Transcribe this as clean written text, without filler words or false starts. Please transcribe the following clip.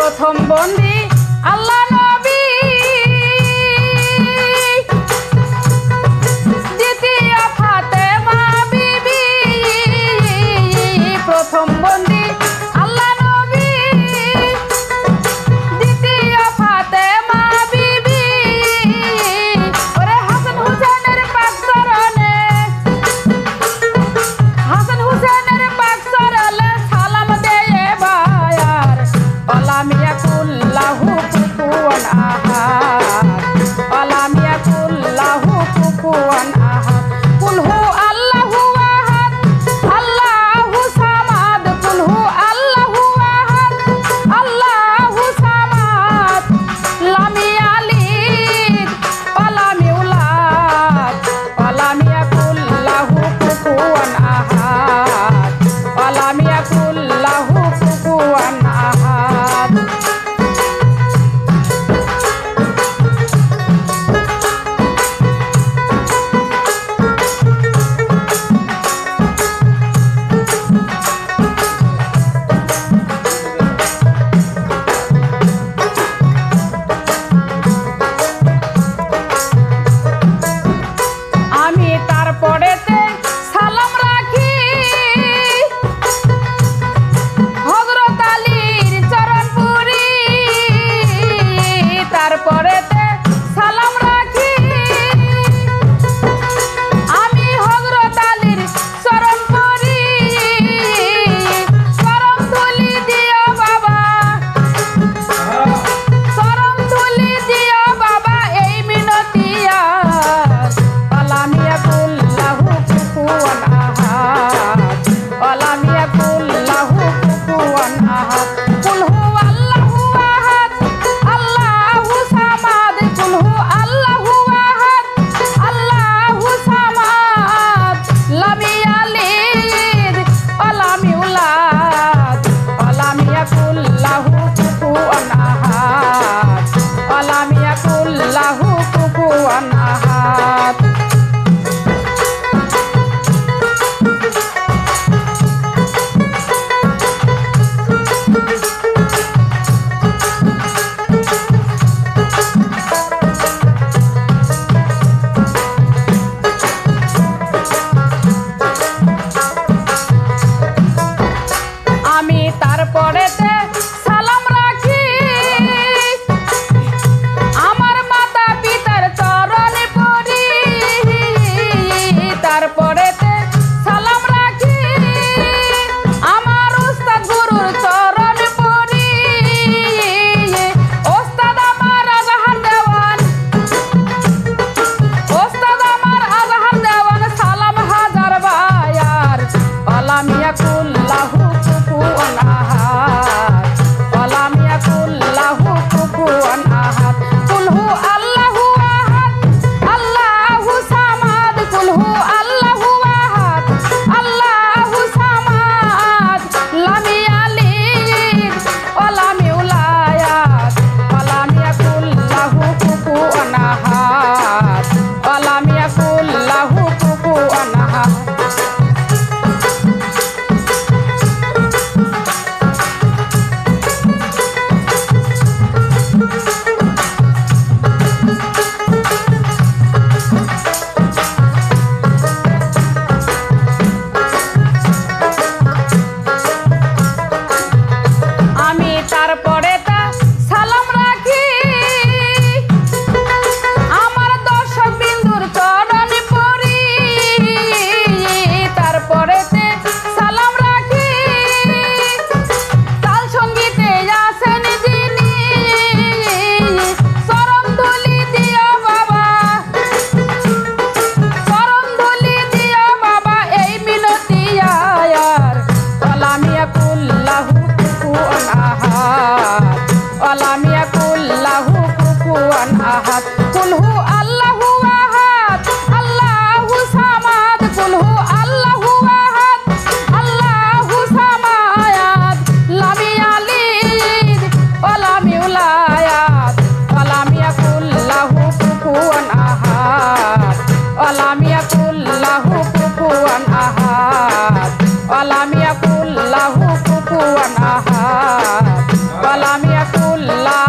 প্রথম বন্দী আল্লাহ নবী, দ্বিতীয় ফাতেমা বিবি। প্রথম বন্দী আল্লাহ নবী, দ্বিতীয় ফাতেমা বিবি। ওরে হাসান হুসেনের পাক চরণে, হাসান হুসেনের পাক চরণে সালাম দেয়ে বায়ার। আলাম ইয়াকুল্লাহু কুফুয়ান আহাদ, আলাম ইয়াকুল্লাহু কুফুয়ান আহাদ। কুল হু আল্লাহু আহাদ, আল্লাহু সামাদ। কুল হু আল্লাহু আহাদ, আল্লাহু সামাদ। লাম ইয়ালিদ ওয়ালাম ইউলাদ, ওয়ালাম ইয়াকুল্লাহু কুফুয়ান আহাদ, ওয়ালাম ইয়াকুল্লাহু কুফুয়ান আহাদ। আমি তারপরেতে সালাম রাখি হযরত আলীর চরণ পুরি। তারপরেতে সালাম রাখি আমি হযরত আলীর চরণ পুরি। চরণ ধুলি দিও বাবা, চরণ ধুলি দিও বাবা, এই মিনতিয়া। আলাম ইয়াকুল্লাহু কুফুয়ান আহাদ, আলাম ইয়াকুল্লাহু কুফুয়ান আহাদ। কুল হু আল্লাহু আহাদ, আল্লাহু সামাদ। কুল হু আল্লাহু আহাদ, আল্লাহু সামাদ। লাম ইয়ালিদ ওয়ালাম ইউলাদ, ওয়ালাম ইয়াকুল্লাহু কুফুয়ান আহাদ, ওয়ালাম ইয়াকুল্লাহু কুফুয়ান আহাদ। আমি তারপরেতে কুল্লা